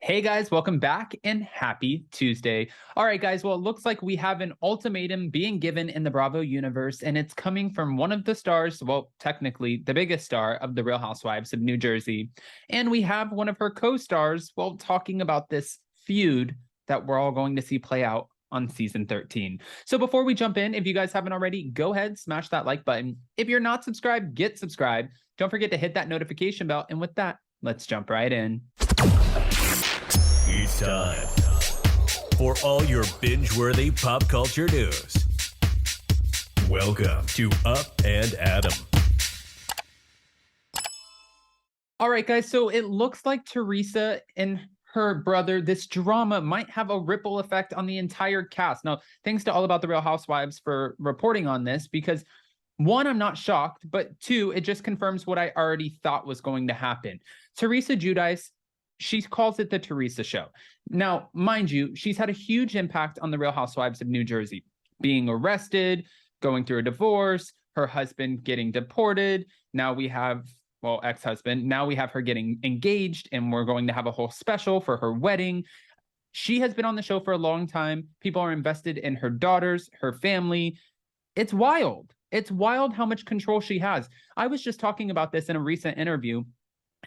Hey guys, welcome back and happy Tuesday. All right, guys, well, it looks like we have an ultimatum being given in the Bravo universe, and it's coming from one of the stars, well, technically the biggest star of the Real Housewives of New Jersey. And we have one of her co-stars, well, talking about this feud that we're all going to see play out on season 13. So before we jump in, if you guys haven't already, go ahead, smash that like button. If you're not subscribed, get subscribed. Don't forget to hit that notification bell. And with that, let's jump right in. It's time for all your binge-worthy pop culture news. Welcome to Up and Adam. All right, guys, so it looks like Teresa and her brother, this drama might have a ripple effect on the entire cast. Now, thanks to All About the Real Housewives for reporting on this, because one, I'm not shocked, but two, it just confirms what I already thought was going to happen. Teresa Giudice, she calls it the Teresa Show. Now, mind you, she's had a huge impact on the Real Housewives of New Jersey, being arrested, going through a divorce, her husband getting deported. Now we have, well, ex-husband. Now we have her getting engaged, and we're going to have a whole special for her wedding. She has been on the show for a long time. People are invested in her daughters, her family. It's wild. It's wild how much control she has. I was just talking about this in a recent interview,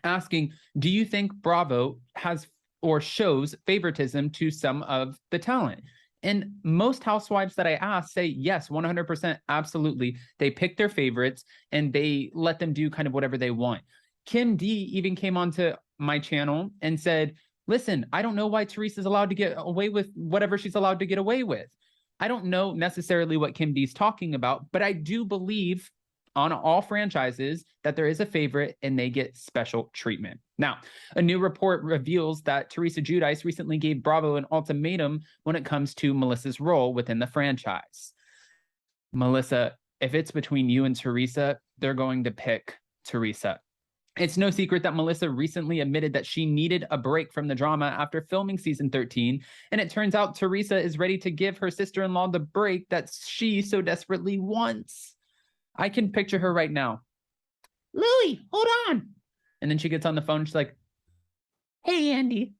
asking, do you think Bravo has or shows favoritism to some of the talent? And most housewives that I ask say, yes, 100%, absolutely. They pick their favorites and they let them do kind of whatever they want. Kim D even came onto my channel and said, listen, I don't know why Teresa's allowed to get away with whatever she's allowed to get away with. I don't know necessarily what Kim D's talking about, but I do believe on all franchises that there is a favorite and they get special treatment. Now, a new report reveals that Teresa Giudice recently gave Bravo an ultimatum when it comes to Melissa's role within the franchise. Melissa, if it's between you and Teresa, they're going to pick Teresa. It's no secret that Melissa recently admitted that she needed a break from the drama after filming season 13, and it turns out Teresa is ready to give her sister-in-law the break that she so desperately wants. I can picture her right now. Louie, hold on. And then she gets on the phone. She's like, hey, Andy.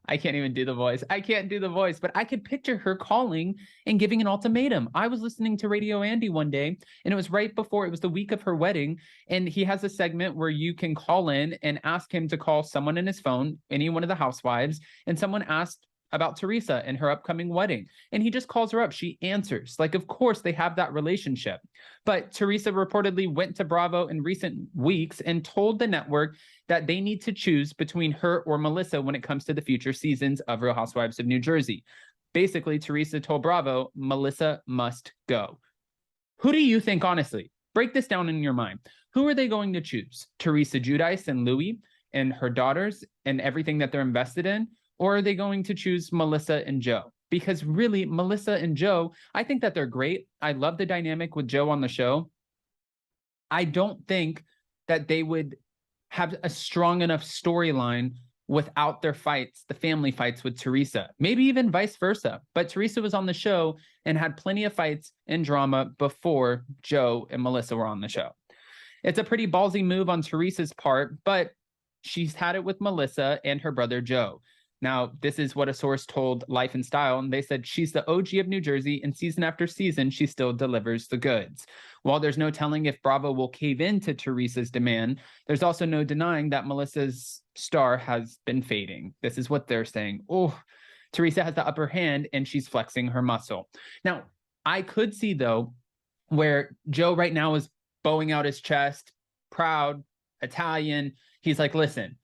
I can't even do the voice. I can't do the voice, but I could picture her calling and giving an ultimatum. I was listening to Radio Andy one day, and it was right before, it was the week of her wedding. And he has a segment where you can call in and ask him to call someone in his phone, any one of the housewives. And someone asked about Teresa and her upcoming wedding. And he just calls her up. She answers. Like, of course, they have that relationship. But Teresa reportedly went to Bravo in recent weeks and told the network that they need to choose between her or Melissa when it comes to the future seasons of Real Housewives of New Jersey. Basically, Teresa told Bravo, Melissa must go. Who do you think, honestly? Break this down in your mind. Who are they going to choose? Teresa Giudice and Louie and her daughters and everything that they're invested in? Or are they going to choose Melissa and Joe? Because really, Melissa and Joe, I think that they're great. I love the dynamic with Joe on the show. I don't think that they would have a strong enough storyline without their fights, the family fights with Teresa, maybe even vice versa. But Teresa was on the show and had plenty of fights and drama before Joe and Melissa were on the show. It's a pretty ballsy move on Teresa's part, but she's had it with Melissa and her brother Joe. Now, this is what a source told Life and Style, and they said she's the OG of New Jersey, and season after season, she still delivers the goods. While there's no telling if Bravo will cave into Teresa's demand, there's also no denying that Melissa's star has been fading. This is what they're saying. Oh, Teresa has the upper hand, and she's flexing her muscle. Now, I could see, though, where Joe right now is bowing out his chest, proud, Italian. He's like, listen,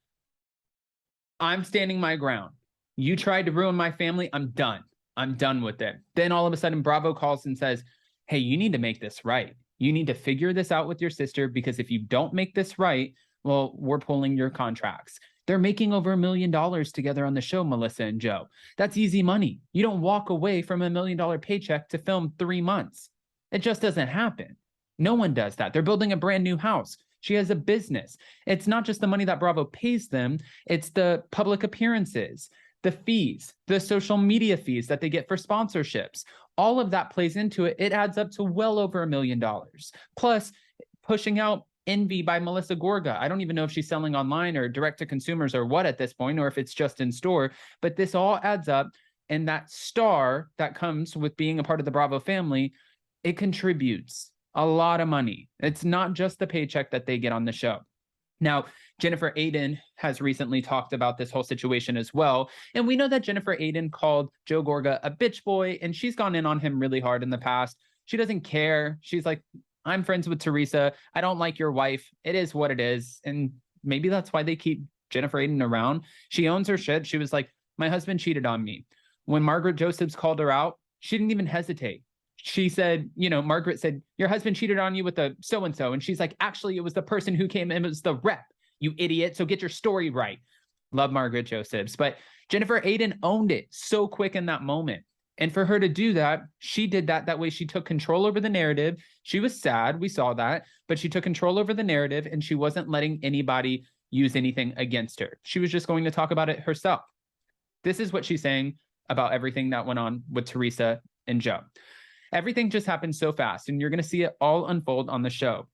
I'm standing my ground. You tried to ruin my family. I'm done. I'm done with it. Then all of a sudden, Bravo calls and says, hey, you need to make this right. You need to figure this out with your sister, because if you don't make this right, well, we're pulling your contracts. They're making over $1 million together on the show, Melissa and Joe. That's easy money. You don't walk away from $1 million paycheck to film 3 months. It just doesn't happen. No one does that. They're building a brand new house. She has a business. It's not just the money that Bravo pays them. It's the public appearances, the fees, the social media fees that they get for sponsorships. All of that plays into it. It adds up to well over $1 million. Plus, pushing out envy by Melissa Gorga. I don't even know if she's selling online or direct to consumers or what at this point, or if it's just in store, but this all adds up. And that star that comes with being a part of the Bravo family, it contributes a lot of money. It's not just the paycheck that they get on the show. Now, Jennifer Aydin has recently talked about this whole situation as well. And we know that Jennifer Aydin called Joe Gorga a bitch boy, and she's gone in on him really hard in the past. She doesn't care. She's like, I'm friends with Teresa. I don't like your wife. It is what it is. And maybe that's why they keep Jennifer Aydin around. She owns her shit. She was like, my husband cheated on me. When Margaret Josephs called her out, she didn't even hesitate. She said, you know, Margaret said, your husband cheated on you with a so-and-so. And she's like, actually, it was the person who came in, it was the rep, you idiot. So get your story right. Love Margaret Josephs. But Jennifer Aydin owned it so quick in that moment. And for her to do that, she did that. That way she took control over the narrative. She was sad. We saw that. But she took control over the narrative and she wasn't letting anybody use anything against her. She was just going to talk about it herself. This is what she's saying about everything that went on with Teresa and Joe. Everything just happened so fast, and you're going to see it all unfold on the show.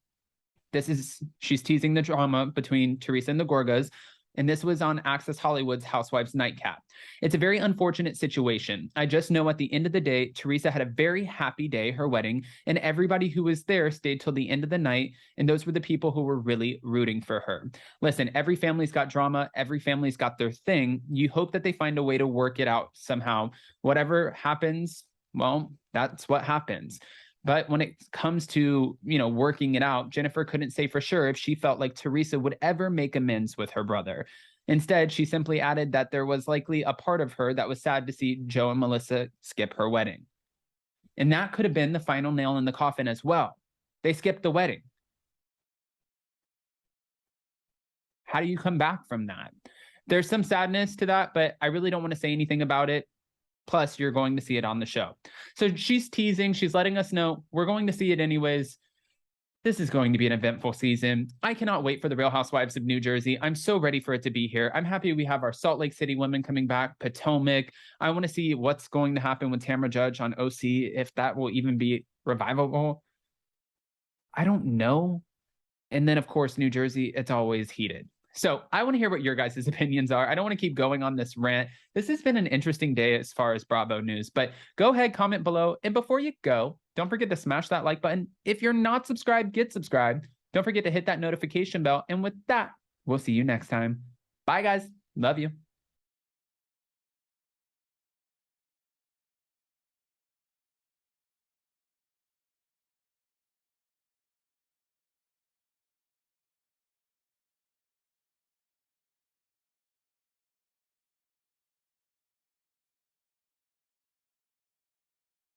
She's teasing the drama between Teresa and the Gorgas, and this was on Access Hollywood's Housewives Nightcap. It's a very unfortunate situation. I just know at the end of the day, Teresa had a very happy day, her wedding, and everybody who was there stayed till the end of the night, and those were the people who were really rooting for her. Listen, every family's got drama, every family's got their thing. You hope that they find a way to work it out somehow. Whatever happens, well, that's what happens. But when it comes to, you know, working it out, Jennifer couldn't say for sure if she felt like Teresa would ever make amends with her brother. Instead, she simply added that there was likely a part of her that was sad to see Joe and Melissa skip her wedding. And that could have been the final nail in the coffin as well. They skipped the wedding. How do you come back from that? There's some sadness to that, but I really don't want to say anything about it. Plus, you're going to see it on the show. So she's teasing. She's letting us know we're going to see it anyways. This is going to be an eventful season. I cannot wait for the Real Housewives of New Jersey. I'm so ready for it to be here. I'm happy we have our Salt Lake City women coming back, Potomac. I want to see what's going to happen with Tamra Judge on OC, if that will even be revivable. I don't know. And then, of course, New Jersey, it's always heated. So I want to hear what your guys' opinions are. I don't want to keep going on this rant. This has been an interesting day as far as Bravo news, but go ahead, comment below. And before you go, don't forget to smash that like button. If you're not subscribed, get subscribed. Don't forget to hit that notification bell. And with that, we'll see you next time. Bye, guys. Love you.